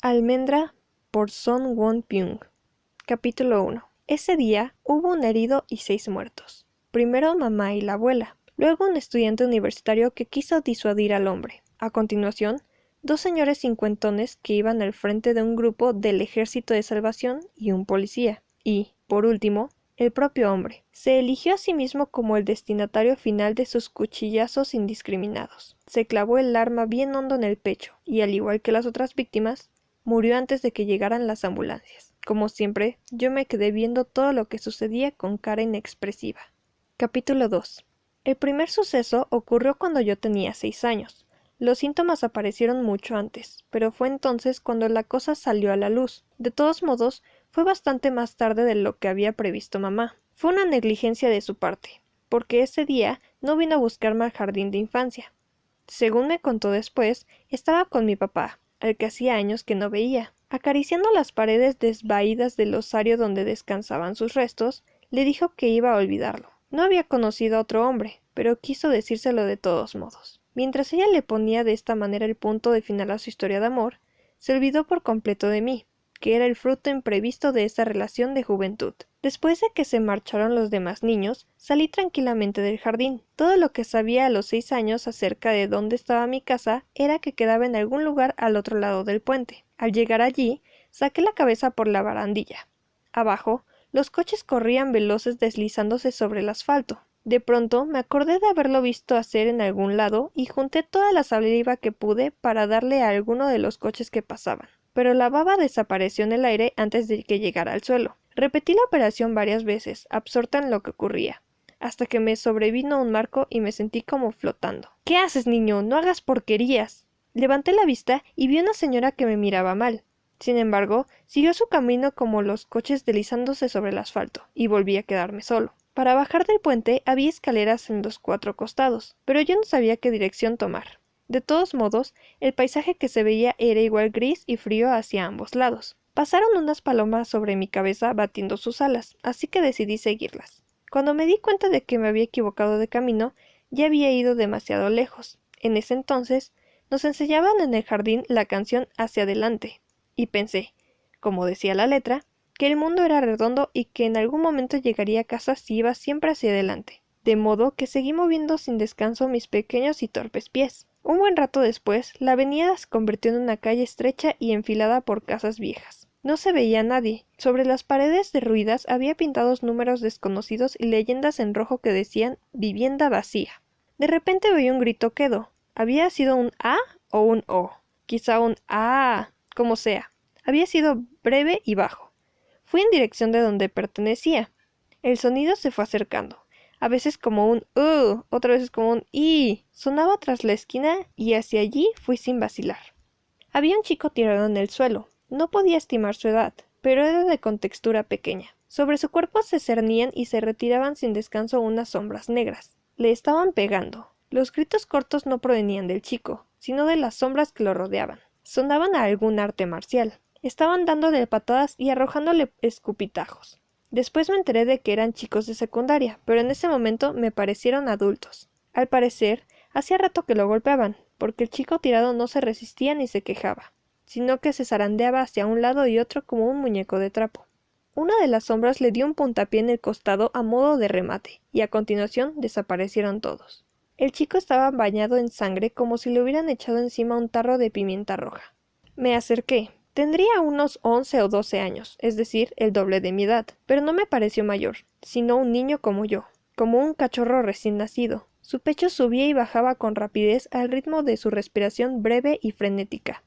Almendra por Son Won-byung. Capítulo 1. Ese día hubo un herido y 6 muertos. Primero mamá y la abuela, luego un estudiante universitario que quiso disuadir al hombre. A continuación, 2 señores cincuentones que iban al frente de un grupo del Ejército de Salvación y un policía. Y, por último, el propio hombre. Se eligió a sí mismo como el destinatario final de sus cuchillazos indiscriminados. Se clavó el arma bien hondo en el pecho, y al igual que las otras víctimas, murió antes de que llegaran las ambulancias. Como siempre, yo me quedé viendo todo lo que sucedía con cara inexpresiva. Capítulo 2. El primer suceso ocurrió cuando yo tenía 6 años. Los síntomas aparecieron mucho antes, pero fue entonces cuando la cosa salió a la luz. De todos modos, fue bastante más tarde de lo que había previsto mamá. Fue una negligencia de su parte, porque ese día no vino a buscarme al jardín de infancia. Según me contó después, estaba con mi papá, al que hacía años que no veía. Acariciando las paredes desvaídas del osario donde descansaban sus restos, le dijo que iba a olvidarlo. No había conocido a otro hombre, pero quiso decírselo de todos modos. Mientras ella le ponía de esta manera el punto de final a su historia de amor, se olvidó por completo de mí, que era el fruto imprevisto de esa relación de juventud. Después de que se marcharon los demás niños, salí tranquilamente del jardín. Todo lo que sabía a los 6 años acerca de dónde estaba mi casa era que quedaba en algún lugar al otro lado del puente. Al llegar allí, saqué la cabeza por la barandilla. Abajo, los coches corrían veloces deslizándose sobre el asfalto. De pronto me acordé de haberlo visto hacer en algún lado y junté toda la saliva que pude para darle a alguno de los coches que pasaban. Pero la baba desapareció en el aire antes de que llegara al suelo. Repetí la operación varias veces, absorta en lo que ocurría, hasta que me sobrevino un marco y me sentí como flotando. ¿Qué haces, niño? No hagas porquerías. Levanté la vista y vi una señora que me miraba mal. Sin embargo, siguió su camino como los coches deslizándose sobre el asfalto, y volví a quedarme solo. Para bajar del puente había escaleras en los 4 costados, pero yo no sabía qué dirección tomar. De todos modos, el paisaje que se veía era igual gris y frío hacia ambos lados. Pasaron unas palomas sobre mi cabeza batiendo sus alas, así que decidí seguirlas. Cuando me di cuenta de que me había equivocado de camino, ya había ido demasiado lejos. En ese entonces, nos enseñaban en el jardín la canción Hacia adelante, y pensé, como decía la letra, que el mundo era redondo y que en algún momento llegaría a casa si iba siempre hacia adelante. De modo que seguí moviendo sin descanso mis pequeños y torpes pies. Un buen rato después, la avenida se convirtió en una calle estrecha y enfilada por casas viejas. No se veía a nadie. Sobre las paredes derruidas había pintados números desconocidos y leyendas en rojo que decían «Vivienda vacía». De repente oí un grito quedo. ¿Había sido un A o un O? Quizá un A, como sea. Había sido breve y bajo. Fui en dirección de donde pertenecía. El sonido se fue acercando. A veces como un otras veces como un I. Sonaba tras la esquina y hacia allí fui sin vacilar. Había un chico tirado en el suelo. No podía estimar su edad, pero era de contextura pequeña. Sobre su cuerpo se cernían y se retiraban sin descanso unas sombras negras. Le estaban pegando. Los gritos cortos no provenían del chico, sino de las sombras que lo rodeaban. Sonaban a algún arte marcial. Estaban dándole patadas y arrojándole escupitajos. Después me enteré de que eran chicos de secundaria, pero en ese momento me parecieron adultos. Al parecer, hacía rato que lo golpeaban, porque el chico tirado no se resistía ni se quejaba, sino que se zarandeaba hacia un lado y otro como un muñeco de trapo. Una de las sombras le dio un puntapié en el costado a modo de remate, y a continuación desaparecieron todos. El chico estaba bañado en sangre como si le hubieran echado encima un tarro de pimienta roja. Me acerqué. Tendría unos 11 o 12 años, es decir, el doble de mi edad, pero no me pareció mayor, sino un niño como yo, como un cachorro recién nacido. Su pecho subía y bajaba con rapidez al ritmo de su respiración breve y frenética.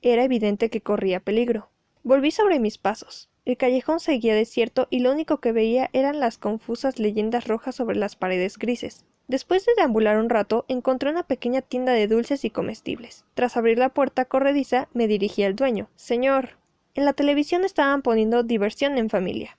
Era evidente que corría peligro. Volví sobre mis pasos. El callejón seguía desierto y lo único que veía eran las confusas leyendas rojas sobre las paredes grises. Después de deambular un rato, encontré una pequeña tienda de dulces y comestibles. Tras abrir la puerta corrediza, me dirigí al dueño. «Señor». En la televisión estaban poniendo Diversión en Familia.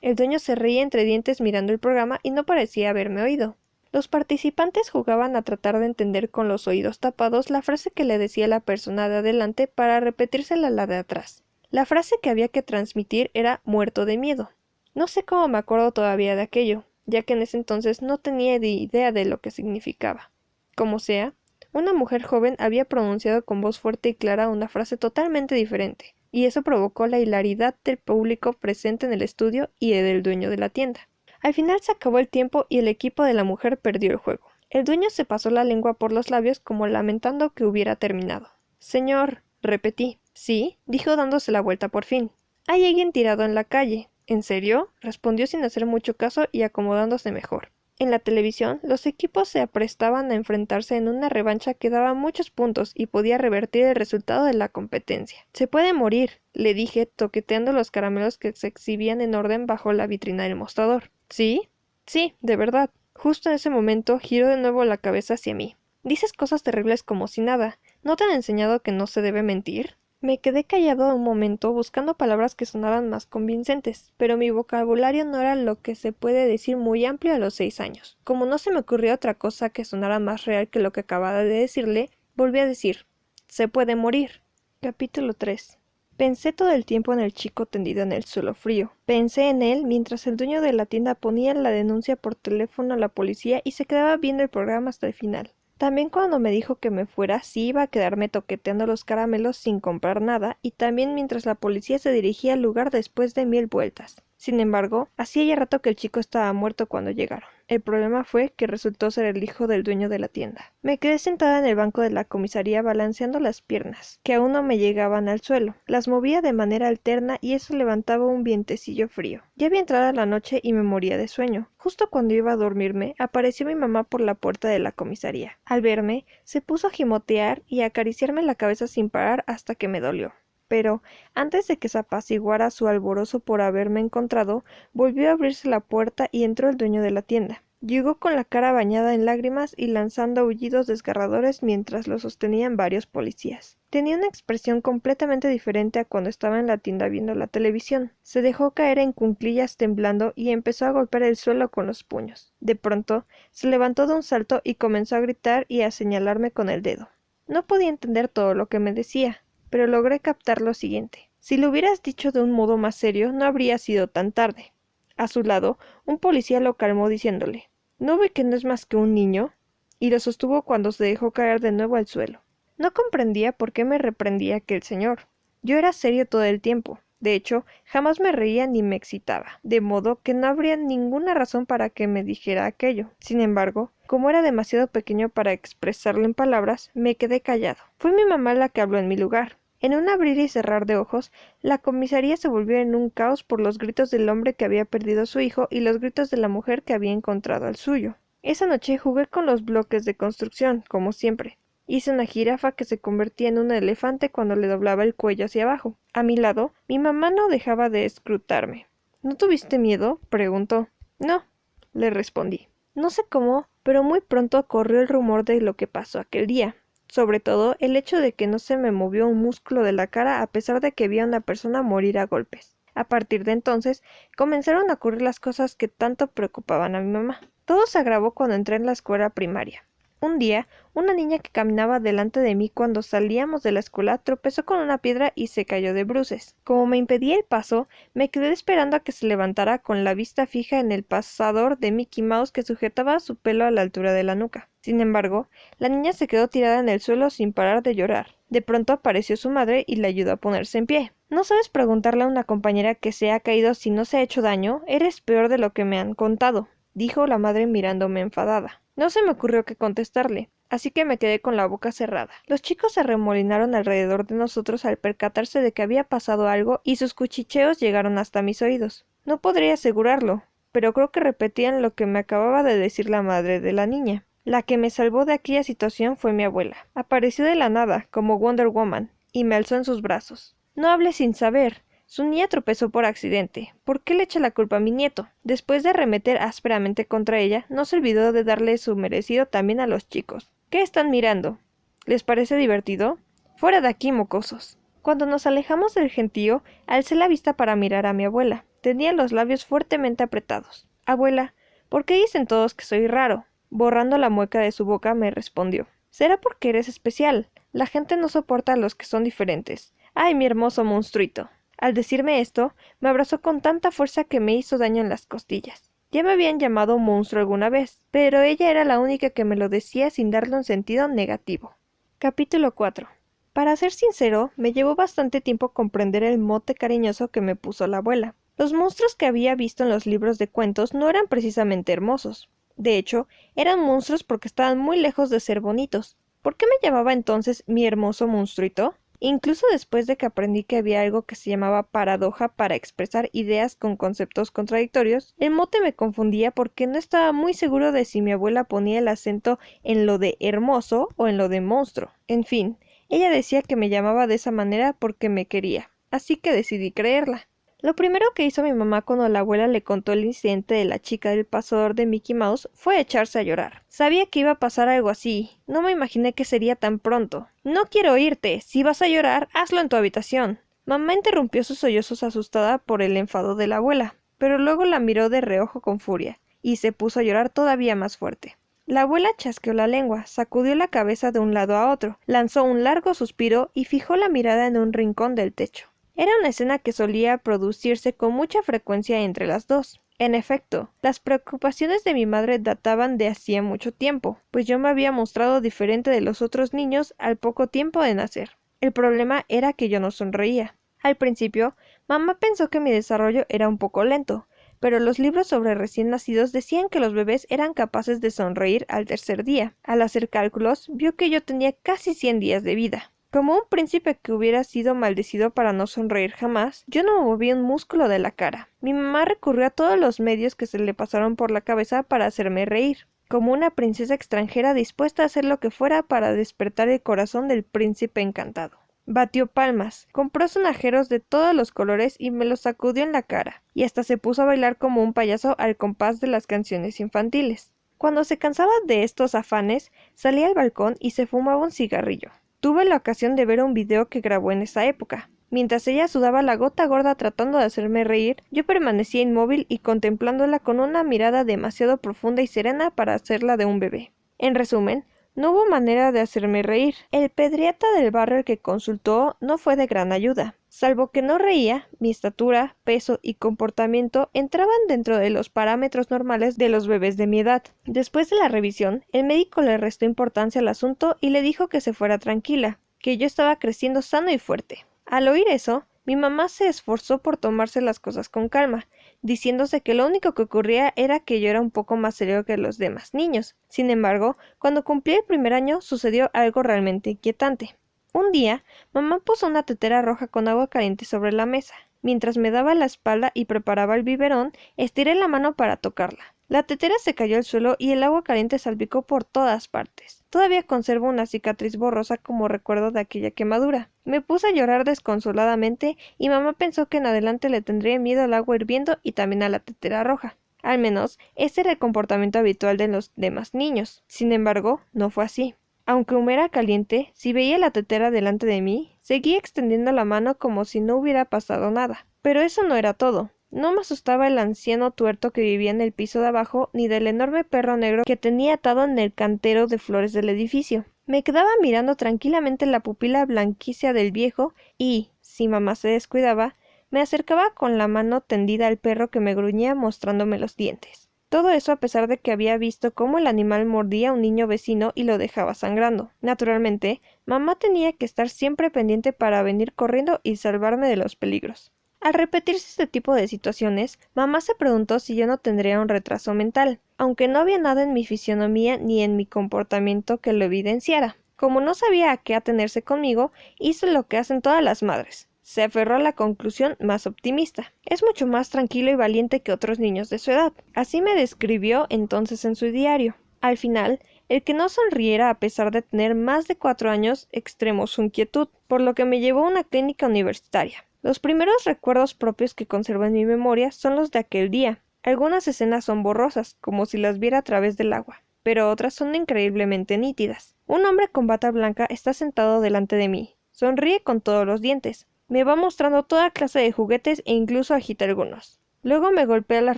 El dueño se reía entre dientes mirando el programa y no parecía haberme oído. Los participantes jugaban a tratar de entender con los oídos tapados la frase que le decía la persona de adelante para repetírsela a la de atrás. La frase que había que transmitir era «muerto de miedo». No sé cómo me acuerdo todavía de aquello, ya que en ese entonces no tenía ni idea de lo que significaba. Como sea, Una mujer joven había pronunciado con voz fuerte y clara una frase totalmente diferente, y eso provocó la hilaridad del público presente en el estudio y del dueño de la tienda. Al final se acabó el tiempo y el equipo de la mujer perdió el juego. El dueño se pasó la lengua por los labios como lamentando que hubiera terminado. Señor, repetí. Sí, dijo dándose la vuelta por fin. Hay alguien tirado en la calle. ¿En serio? Respondió sin hacer mucho caso y acomodándose mejor. En la televisión, los equipos se aprestaban a enfrentarse en una revancha que daba muchos puntos y podía revertir el resultado de la competencia. Se puede morir, le dije, toqueteando los caramelos que se exhibían en orden bajo la vitrina del mostrador. ¿Sí? Sí, de verdad. Justo en ese momento giró de nuevo la cabeza hacia mí. Dices cosas terribles como si nada. ¿No te han enseñado que no se debe mentir? Me quedé callado un momento buscando palabras que sonaran más convincentes, pero mi vocabulario no era lo que se puede decir muy amplio a los 6 años. Como no se me ocurrió otra cosa que sonara más real que lo que acababa de decirle, volví a decir, se puede morir. Capítulo 3. Pensé todo el tiempo en el chico tendido en el suelo frío. Pensé en él mientras el dueño de la tienda ponía la denuncia por teléfono a la policía y se quedaba viendo el programa hasta el final. También cuando me dijo que me fuera, sí iba a quedarme toqueteando los caramelos sin comprar nada, y también mientras la policía se dirigía al lugar después de 1000 vueltas. Sin embargo, hacía ya rato que el chico estaba muerto cuando llegaron. El problema fue que resultó ser el hijo del dueño de la tienda. Me quedé sentada en el banco de la comisaría balanceando las piernas, que aún no me llegaban al suelo. Las movía de manera alterna y eso levantaba un vientecillo frío. Ya había entrado la noche y me moría de sueño. Justo cuando iba a dormirme, apareció mi mamá por la puerta de la comisaría. Al verme, se puso a gimotear y a acariciarme la cabeza sin parar hasta que me dolió. Pero, antes de que se apaciguara su alborozo por haberme encontrado, volvió a abrirse la puerta y entró el dueño de la tienda. Llegó con la cara bañada en lágrimas y lanzando aullidos desgarradores mientras lo sostenían varios policías. Tenía una expresión completamente diferente a cuando estaba en la tienda viendo la televisión. Se dejó caer en cuclillas temblando y empezó a golpear el suelo con los puños. De pronto, se levantó de un salto y comenzó a gritar y a señalarme con el dedo. No podía entender todo lo que me decía, pero logré captar lo siguiente. Si lo hubieras dicho de un modo más serio, no habría sido tan tarde. A su lado, un policía lo calmó diciéndole, ¿no ve que no es más que un niño? Y lo sostuvo cuando se dejó caer de nuevo al suelo. No comprendía por qué me reprendía aquel señor. Yo era serio todo el tiempo. De hecho, jamás me reía ni me excitaba, de modo que no habría ninguna razón para que me dijera aquello. Sin embargo, como era demasiado pequeño para expresarlo en palabras, me quedé callado. Fue mi mamá la que habló en mi lugar. En un abrir y cerrar de ojos, la comisaría se volvió en un caos por los gritos del hombre que había perdido a su hijo y los gritos de la mujer que había encontrado al suyo. Esa noche jugué con los bloques de construcción, como siempre. Hice una jirafa que se convertía en un elefante cuando le doblaba el cuello hacia abajo. A mi lado, mi mamá no dejaba de escrutarme. ¿No tuviste miedo?, preguntó. No, le respondí. No sé cómo, pero muy pronto corrió el rumor de lo que pasó aquel día. Sobre todo, el hecho de que no se me movió un músculo de la cara a pesar de que vi a una persona morir a golpes. A partir de entonces, comenzaron a ocurrir las cosas que tanto preocupaban a mi mamá. Todo se agravó cuando entré en la escuela primaria. Un día, una niña que caminaba delante de mí cuando salíamos de la escuela tropezó con una piedra y se cayó de bruces. Como me impedía el paso, me quedé esperando a que se levantara con la vista fija en el pasador de Mickey Mouse que sujetaba su pelo a la altura de la nuca. Sin embargo, la niña se quedó tirada en el suelo sin parar de llorar. De pronto apareció su madre y la ayudó a ponerse en pie. ¿No sabes preguntarle a una compañera que se ha caído si no se ha hecho daño? Eres peor de lo que me han contado, dijo la madre mirándome enfadada. No se me ocurrió qué contestarle, así que me quedé con la boca cerrada. Los chicos se arremolinaron alrededor de nosotros al percatarse de que había pasado algo y sus cuchicheos llegaron hasta mis oídos. No podría asegurarlo, pero creo que repetían lo que me acababa de decir la madre de la niña. La que me salvó de aquella situación fue mi abuela. Apareció de la nada, como Wonder Woman, y me alzó en sus brazos. No hable sin saber. Su niña tropezó por accidente. ¿Por qué le echa la culpa a mi nieto? Después de arremeter ásperamente contra ella, no se olvidó de darle su merecido también a los chicos. ¿Qué están mirando? ¿Les parece divertido? Fuera de aquí, mocosos. Cuando nos alejamos del gentío, alcé la vista para mirar a mi abuela. Tenía los labios fuertemente apretados. Abuela, ¿por qué dicen todos que soy raro? Borrando la mueca de su boca, me respondió. Será porque eres especial. La gente no soporta a los que son diferentes. ¡Ay, mi hermoso monstruito! Al decirme esto, me abrazó con tanta fuerza que me hizo daño en las costillas. Ya me habían llamado monstruo alguna vez, pero ella era la única que me lo decía sin darle un sentido negativo. Capítulo 4. Para ser sincero, me llevó bastante tiempo comprender el mote cariñoso que me puso la abuela. Los monstruos que había visto en los libros de cuentos no eran precisamente hermosos. De hecho, eran monstruos porque estaban muy lejos de ser bonitos. ¿Por qué me llamaba entonces mi hermoso monstruito? Incluso después de que aprendí que había algo que se llamaba paradoja para expresar ideas con conceptos contradictorios, el mote me confundía porque no estaba muy seguro de si mi abuela ponía el acento en lo de hermoso o en lo de monstruo. En fin, ella decía que me llamaba de esa manera porque me quería, así que decidí creerla. Lo primero que hizo mi mamá cuando la abuela le contó el incidente de la chica del pasador de Mickey Mouse fue echarse a llorar. Sabía que iba a pasar algo así, no me imaginé que sería tan pronto. No quiero oírte, si vas a llorar, hazlo en tu habitación. Mamá interrumpió sus sollozos asustada por el enfado de la abuela, pero luego la miró de reojo con furia, y se puso a llorar todavía más fuerte. La abuela chasqueó la lengua, sacudió la cabeza de un lado a otro, lanzó un largo suspiro y fijó la mirada en un rincón del techo. Era una escena que solía producirse con mucha frecuencia entre las dos. En efecto, las preocupaciones de mi madre databan de hacía mucho tiempo, pues yo me había mostrado diferente de los otros niños al poco tiempo de nacer. El problema era que yo no sonreía. Al principio, mamá pensó que mi desarrollo era un poco lento, pero los libros sobre recién nacidos decían que los bebés eran capaces de sonreír al tercer día. Al hacer cálculos, vio que yo tenía casi 100 días de vida. Como un príncipe que hubiera sido maldecido para no sonreír jamás, yo no moví un músculo de la cara. Mi mamá recurrió a todos los medios que se le pasaron por la cabeza para hacerme reír, como una princesa extranjera dispuesta a hacer lo que fuera para despertar el corazón del príncipe encantado. Batió palmas, compró sonajeros de todos los colores y me los sacudió en la cara, y hasta se puso a bailar como un payaso al compás de las canciones infantiles. Cuando se cansaba de estos afanes, salía al balcón y se fumaba un cigarrillo. Tuve la ocasión de ver un video que grabó en esa época. Mientras ella sudaba la gota gorda tratando de hacerme reír, yo permanecía inmóvil y contemplándola con una mirada demasiado profunda y serena para hacerla de un bebé. En resumen, no hubo manera de hacerme reír. El pediatra del barrio que consultó no fue de gran ayuda. Salvo que no reía, mi estatura, peso y comportamiento entraban dentro de los parámetros normales de los bebés de mi edad. Después de la revisión, el médico le restó importancia al asunto y le dijo que se fuera tranquila, que yo estaba creciendo sano y fuerte. Al oír eso, mi mamá se esforzó por tomarse las cosas con calma, diciéndose que lo único que ocurría era que yo era un poco más serio que los demás niños. Sin embargo, cuando cumplí el primer año sucedió algo realmente inquietante. Un día, mamá puso una tetera roja con agua caliente sobre la mesa. Mientras me daba la espalda y preparaba el biberón, estiré la mano para tocarla. La tetera se cayó al suelo y el agua caliente salpicó por todas partes. Todavía conservo una cicatriz borrosa como recuerdo de aquella quemadura. Me puse a llorar desconsoladamente y mamá pensó que en adelante le tendría miedo al agua hirviendo y también a la tetera roja. Al menos, ese era el comportamiento habitual de los demás niños. Sin embargo, no fue así. Aunque era caliente, si veía la tetera delante de mí, seguía extendiendo la mano como si no hubiera pasado nada. Pero eso no era todo. No me asustaba el anciano tuerto que vivía en el piso de abajo, ni del enorme perro negro que tenía atado en el cantero de flores del edificio. Me quedaba mirando tranquilamente la pupila blanquicia del viejo y, si mamá se descuidaba, me acercaba con la mano tendida al perro que me gruñía mostrándome los dientes. Todo eso a pesar de que había visto cómo el animal mordía a un niño vecino y lo dejaba sangrando. Naturalmente, mamá tenía que estar siempre pendiente para venir corriendo y salvarme de los peligros. Al repetirse este tipo de situaciones, mamá se preguntó si yo no tendría un retraso mental, aunque no había nada en mi fisionomía ni en mi comportamiento que lo evidenciara. Como no sabía a qué atenerse conmigo, hice lo que hacen todas las madres. Se aferró a la conclusión más optimista. Es mucho más tranquilo y valiente que otros niños de su edad. Así me describió entonces en su diario. Al final, el que no sonriera a pesar de tener más de 4 años extremó su inquietud, por lo que me llevó a una clínica universitaria. Los primeros recuerdos propios que conservo en mi memoria son los de aquel día. Algunas escenas son borrosas, como si las viera a través del agua, pero otras son increíblemente nítidas. Un hombre con bata blanca está sentado delante de mí. Sonríe con todos los dientes. Me va mostrando toda clase de juguetes e incluso agita algunos. Luego me golpea las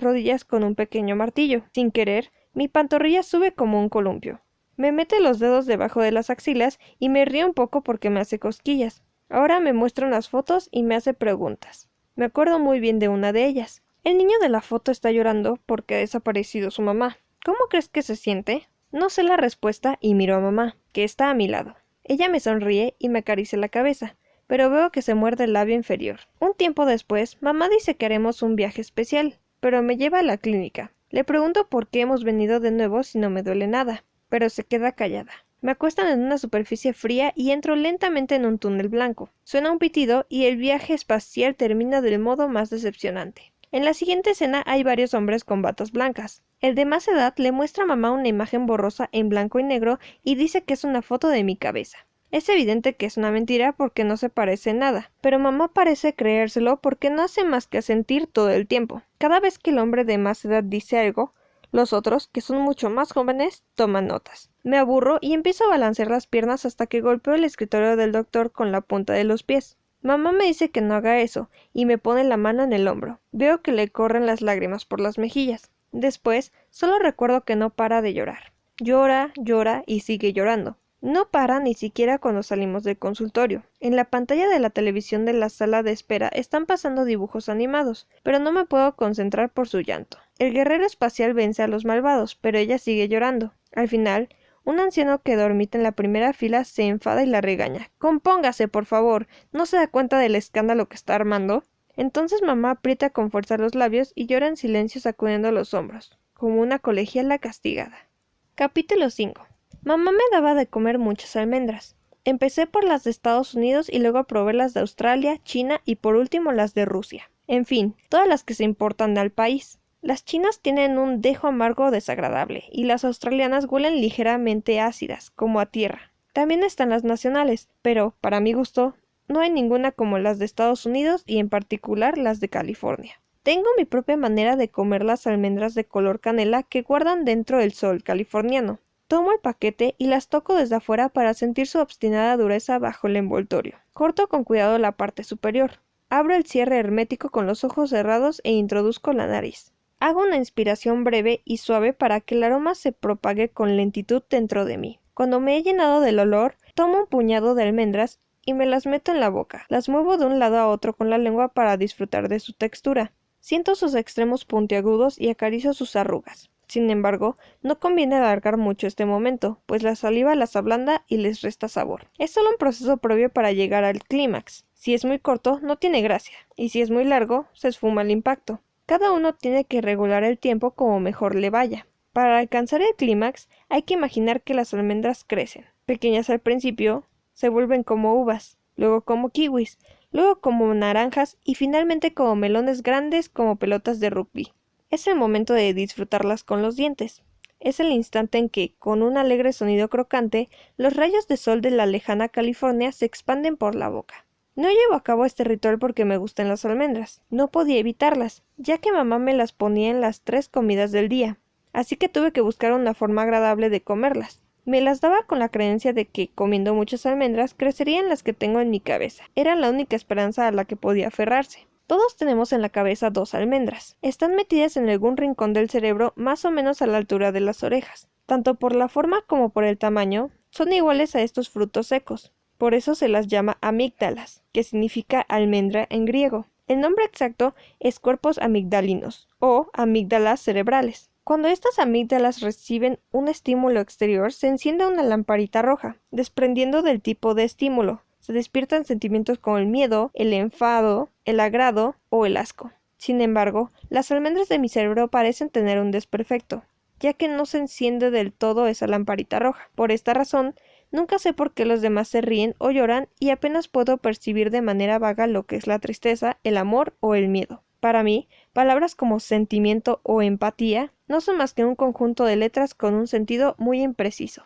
rodillas con un pequeño martillo. Sin querer, mi pantorrilla sube como un columpio. Me mete los dedos debajo de las axilas y me ríe un poco porque me hace cosquillas. Ahora me muestra unas fotos y me hace preguntas. Me acuerdo muy bien de una de ellas. El niño de la foto está llorando porque ha desaparecido su mamá. ¿Cómo crees que se siente? No sé la respuesta y miro a mamá, que está a mi lado. Ella me sonríe y me acaricia la cabeza, pero veo que se muerde el labio inferior. Un tiempo después, mamá dice que haremos un viaje especial, pero me lleva a la clínica. Le pregunto por qué hemos venido de nuevo si no me duele nada, pero se queda callada. Me acuestan en una superficie fría y entro lentamente en un túnel blanco. Suena un pitido y el viaje espacial termina del modo más decepcionante. En la siguiente escena hay varios hombres con batas blancas. El de más edad le muestra a mamá una imagen borrosa en blanco y negro y dice que es una foto de mi cabeza. Es evidente que es una mentira porque no se parece en nada, pero mamá parece creérselo porque no hace más que asentir todo el tiempo. Cada vez que el hombre de más edad dice algo, los otros, que son mucho más jóvenes, toman notas. Me aburro y empiezo a balancear las piernas hasta que golpeo el escritorio del doctor con la punta de los pies. Mamá me dice que no haga eso, y me pone la mano en el hombro. Veo que le corren las lágrimas por las mejillas. Después, solo recuerdo que no para de llorar. Llora, llora y sigue llorando. No para ni siquiera cuando salimos del consultorio. En la pantalla de la televisión de la sala de espera están pasando dibujos animados, pero no me puedo concentrar por su llanto. El guerrero espacial vence a los malvados, pero ella sigue llorando. Al final, un anciano que dormita en la primera fila se enfada y la regaña. «Compóngase, por favor. ¿No se da cuenta del escándalo que está armando?» Entonces mamá aprieta con fuerza los labios y llora en silencio sacudiendo los hombros, como una colegiala castigada. Capítulo 5. Mamá me daba de comer muchas almendras. Empecé por las de Estados Unidos y luego probé las de Australia, China y por último las de Rusia. En fin, todas las que se importan al país. Las chinas tienen un dejo amargo desagradable y las australianas huelen ligeramente ácidas, como a tierra. También están las nacionales, pero, para mi gusto, no hay ninguna como las de Estados Unidos y en particular las de California. Tengo mi propia manera de comer las almendras de color canela que guardan dentro del sol californiano. Tomo el paquete y las toco desde afuera para sentir su obstinada dureza bajo el envoltorio. Corto con cuidado la parte superior. Abro el cierre hermético con los ojos cerrados e introduzco la nariz. Hago una inspiración breve y suave para que el aroma se propague con lentitud dentro de mí. Cuando me he llenado del olor, tomo un puñado de almendras y me las meto en la boca. Las muevo de un lado a otro con la lengua para disfrutar de su textura. Siento sus extremos puntiagudos y acaricio sus arrugas. Sin embargo, no conviene alargar mucho este momento, pues la saliva las ablanda y les resta sabor. Es solo un proceso previo para llegar al clímax. Si es muy corto, no tiene gracia, y si es muy largo, se esfuma el impacto. Cada uno tiene que regular el tiempo como mejor le vaya. Para alcanzar el clímax, hay que imaginar que las almendras crecen. Pequeñas al principio, se vuelven como uvas, luego como kiwis, luego como naranjas y finalmente como melones grandes como pelotas de rugby. Es el momento de disfrutarlas con los dientes. Es el instante en que, con un alegre sonido crocante, los rayos de sol de la lejana California se expanden por la boca. No llevo a cabo este ritual porque me gustan las almendras. No podía evitarlas, ya que mamá me las ponía en las 3 comidas del día. Así que tuve que buscar una forma agradable de comerlas. Me las daba con la creencia de que, comiendo muchas almendras, crecerían las que tengo en mi cabeza. Era la única esperanza a la que podía aferrarse. Todos tenemos en la cabeza 2 almendras. Están metidas en algún rincón del cerebro más o menos a la altura de las orejas. Tanto por la forma como por el tamaño, son iguales a estos frutos secos. Por eso se las llama amígdalas, que significa almendra en griego. El nombre exacto es cuerpos amigdalinos, o amígdalas cerebrales. Cuando estas amígdalas reciben un estímulo exterior, se enciende una lamparita roja, desprendiendo del tipo de estímulo. Se despiertan sentimientos como el miedo, el enfado, el agrado o el asco. Sin embargo, las almendras de mi cerebro parecen tener un desperfecto, ya que no se enciende del todo esa lamparita roja. Por esta razón, nunca sé por qué los demás se ríen o lloran y apenas puedo percibir de manera vaga lo que es la tristeza, el amor o el miedo. Para mí, palabras como sentimiento o empatía no son más que un conjunto de letras con un sentido muy impreciso.